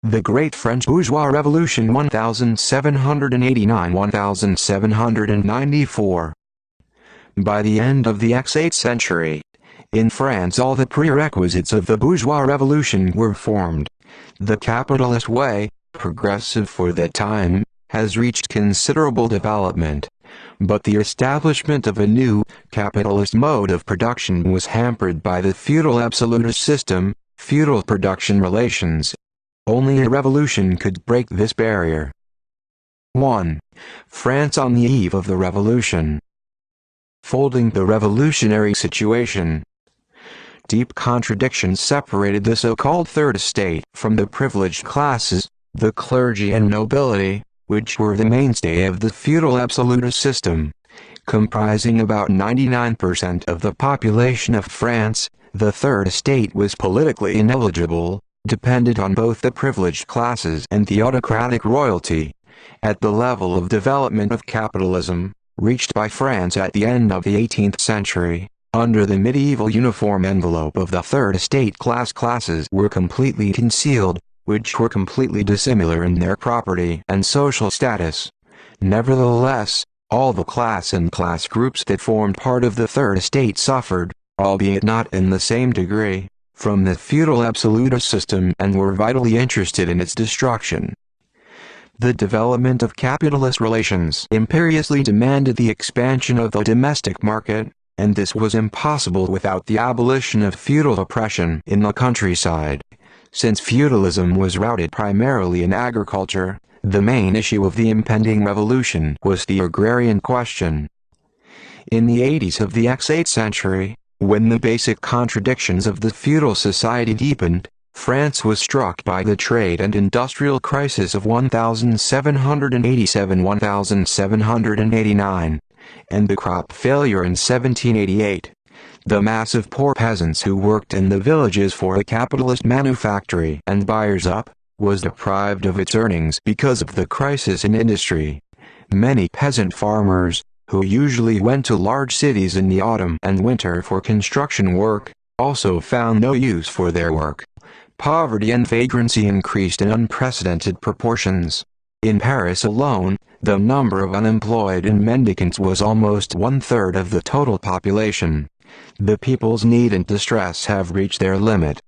The Great French Bourgeois Revolution 1789–1794. By the end of the X8th century, in France all the prerequisites of the bourgeois revolution were formed. The capitalist way, progressive for that time, has reached considerable development. But the establishment of a new, capitalist mode of production was hampered by the feudal absolutist system, feudal production relations. Only a revolution could break this barrier. 1. France on the eve of the revolution. Folding the revolutionary situation. Deep contradictions separated the so-called Third Estate from the privileged classes, the clergy and nobility, which were the mainstay of the feudal absolutist system. Comprising about 99% of the population of France, the Third Estate was politically ineligible, dependent on both the privileged classes and the autocratic royalty. At the level of development of capitalism, reached by France at the end of the 18th century, under the medieval uniform envelope of the Third Estate classes were completely concealed, which were completely dissimilar in their property and social status. Nevertheless, all the class and class groups that formed part of the Third Estate suffered, albeit not in the same degree, from the feudal absolutist system and were vitally interested in its destruction. The development of capitalist relations imperiously demanded the expansion of the domestic market, and this was impossible without the abolition of feudal oppression in the countryside. Since feudalism was rooted primarily in agriculture, the main issue of the impending revolution was the agrarian question. In the 80s of the X8th century, when the basic contradictions of the feudal society deepened, France was struck by the trade and industrial crisis of 1787–1789, and the crop failure in 1788. The mass of poor peasants who worked in the villages for a capitalist manufactory and buyers up, was deprived of its earnings because of the crisis in industry. Many peasant farmers, who usually went to large cities in the autumn and winter for construction work, also found no use for their work. Poverty and vagrancy increased in unprecedented proportions. In Paris alone, the number of unemployed and mendicants was almost one-third of the total population. The people's need and distress have reached their limit.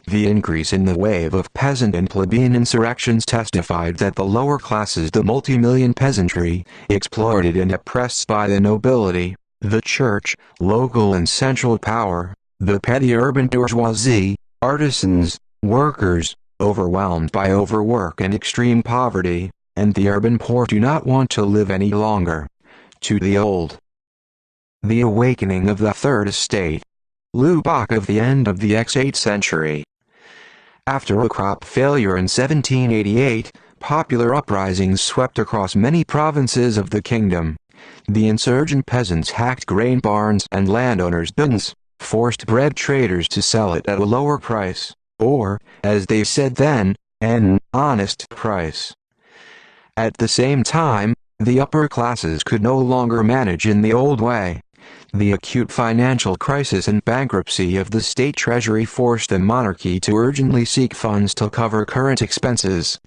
The increase in the wave of peasant and plebeian insurrections testified that the lower classes, the multi-million peasantry, exploited and oppressed by the nobility, the church, local and central power, the petty urban bourgeoisie, artisans, workers, overwhelmed by overwork and extreme poverty, and the urban poor do not want to live any longer. To the old. The awakening of the Third Estate. Lubbock of the end of the X8th century. After a crop failure in 1788, popular uprisings swept across many provinces of the kingdom. The insurgent peasants hacked grain barns and landowners' bins, forced bread traders to sell it at a lower price, or, as they said then, an honest price. At the same time, the upper classes could no longer manage in the old way. The acute financial crisis and bankruptcy of the state treasury forced the monarchy to urgently seek funds to cover current expenses.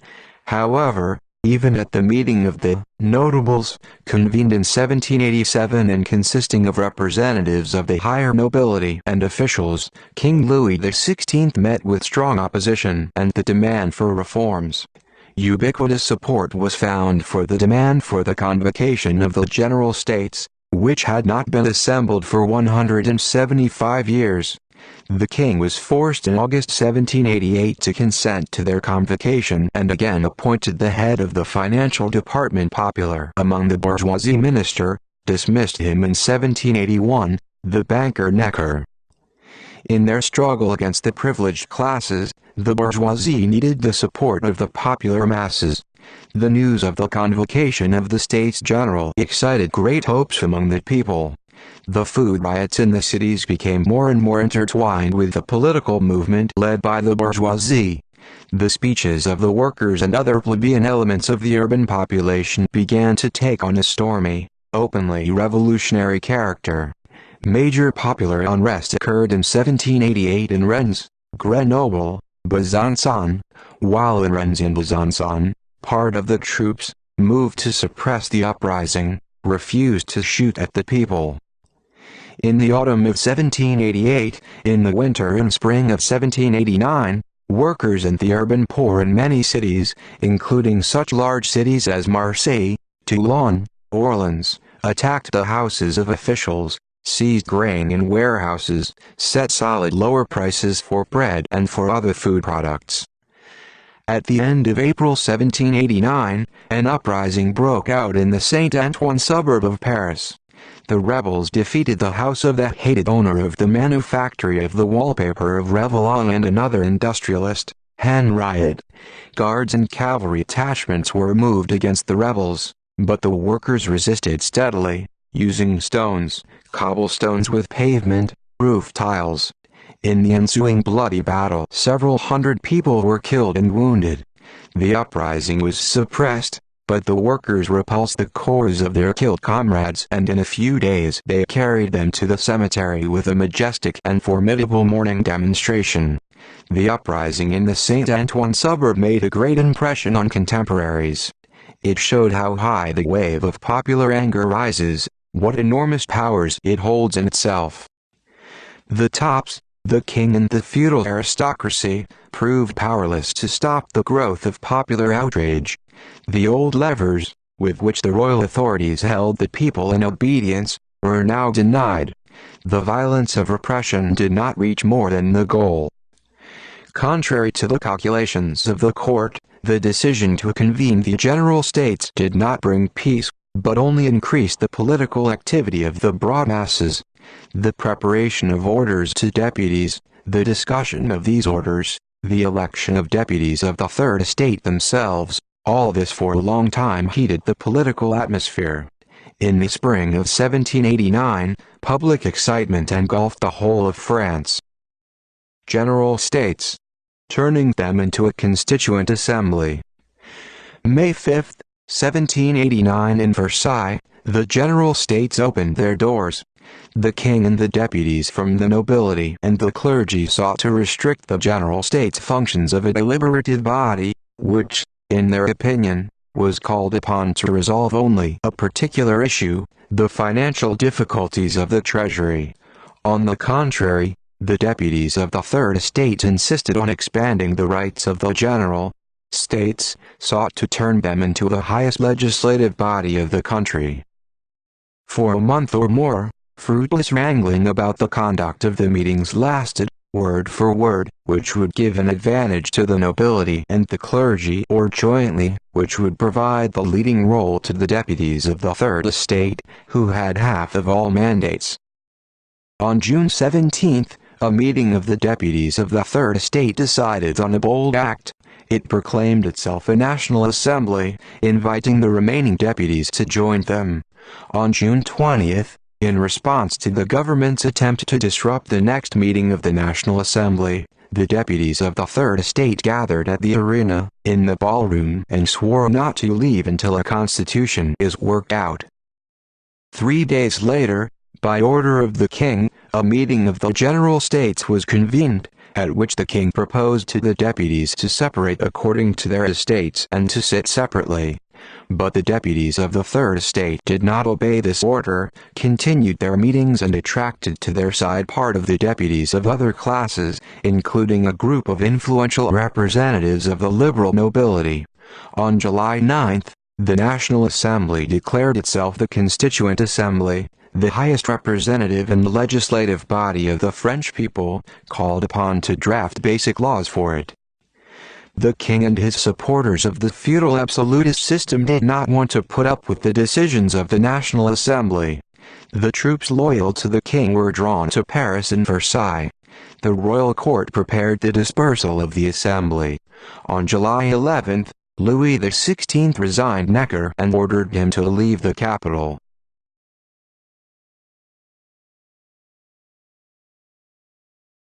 However, even at the meeting of the notables, convened in 1787 and consisting of representatives of the higher nobility and officials, King Louis XVI met with strong opposition and the demand for reforms. Ubiquitous support was found for the demand for the convocation of the General States, which had not been assembled for 175 years. The king was forced in August 1788 to consent to their convocation and again appointed the head of the financial department. Popular among the bourgeoisie minister, dismissed him in 1781, the banker Necker. In their struggle against the privileged classes, the bourgeoisie needed the support of the popular masses. The news of the convocation of the States General excited great hopes among the people. The food riots in the cities became more and more intertwined with the political movement led by the bourgeoisie. The speeches of the workers and other plebeian elements of the urban population began to take on a stormy, openly revolutionary character. Major popular unrest occurred in 1788 in Rennes, Grenoble, Besançon, while in Rennes and Besançon, part of the troops, moved to suppress the uprising, refused to shoot at the people. In the autumn of 1788, in the winter and spring of 1789, workers and the urban poor in many cities, including such large cities as Marseille, Toulon, Orleans, attacked the houses of officials, seized grain in warehouses, set solid lower prices for bread and for other food products. At the end of April 1789, an uprising broke out in the Saint-Antoine suburb of Paris. The rebels defeated the house of the hated owner of the manufactory of the wallpaper of Revlon and another industrialist, Henriot. Guards and cavalry attachments were moved against the rebels, but the workers resisted steadily, using stones, cobblestones with pavement, roof tiles. In the ensuing bloody battle, several hundred people were killed and wounded. The uprising was suppressed, but the workers repulsed the corpses of their killed comrades, and in a few days they carried them to the cemetery with a majestic and formidable mourning demonstration. The uprising in the Saint-Antoine suburb made a great impression on contemporaries. It showed how high the wave of popular anger rises, what enormous powers it holds in itself. The tops, the king and the feudal aristocracy, proved powerless to stop the growth of popular outrage. The old levers, with which the royal authorities held the people in obedience, were now denied. The violence of repression did not reach more than the goal. Contrary to the calculations of the court, the decision to convene the General States did not bring peace, but only increased the political activity of the broad masses. The preparation of orders to deputies, the discussion of these orders, the election of deputies of the Third Estate themselves, all this for a long time heated the political atmosphere. In the spring of 1789, public excitement engulfed the whole of France. General States, turning them into a constituent assembly. May 5, 1789 in Versailles, the General States opened their doors. The king and the deputies from the nobility and the clergy sought to restrict the General States' functions of a deliberative body, which, in their opinion, was called upon to resolve only a particular issue, the financial difficulties of the treasury. On the contrary, the deputies of the Third Estate insisted on expanding the rights of the General States, sought to turn them into the highest legislative body of the country. For a month or more, fruitless wrangling about the conduct of the meetings lasted, word for word, which would give an advantage to the nobility and the clergy, or jointly, which would provide the leading role to the deputies of the Third Estate, who had half of all mandates. On June 17, a meeting of the deputies of the Third Estate decided on a bold act. It proclaimed itself a National Assembly, inviting the remaining deputies to join them. On June 20, in response to the government's attempt to disrupt the next meeting of the National Assembly, the deputies of the Third Estate gathered at the arena, in the ballroom, and swore not to leave until a constitution is worked out. 3 days later, by order of the king, a meeting of the General States was convened, at which the king proposed to the deputies to separate according to their estates and to sit separately. But the deputies of the Third Estate did not obey this order, continued their meetings and attracted to their side part of the deputies of other classes, including a group of influential representatives of the liberal nobility. On July 9, the National Assembly declared itself the Constituent Assembly, the highest representative and legislative body of the French people, called upon to draft basic laws for it. The king and his supporters of the feudal absolutist system did not want to put up with the decisions of the National Assembly. The troops loyal to the king were drawn to Paris and Versailles. The royal court prepared the dispersal of the assembly. On July 11, Louis XVI resigned Necker and ordered him to leave the capital.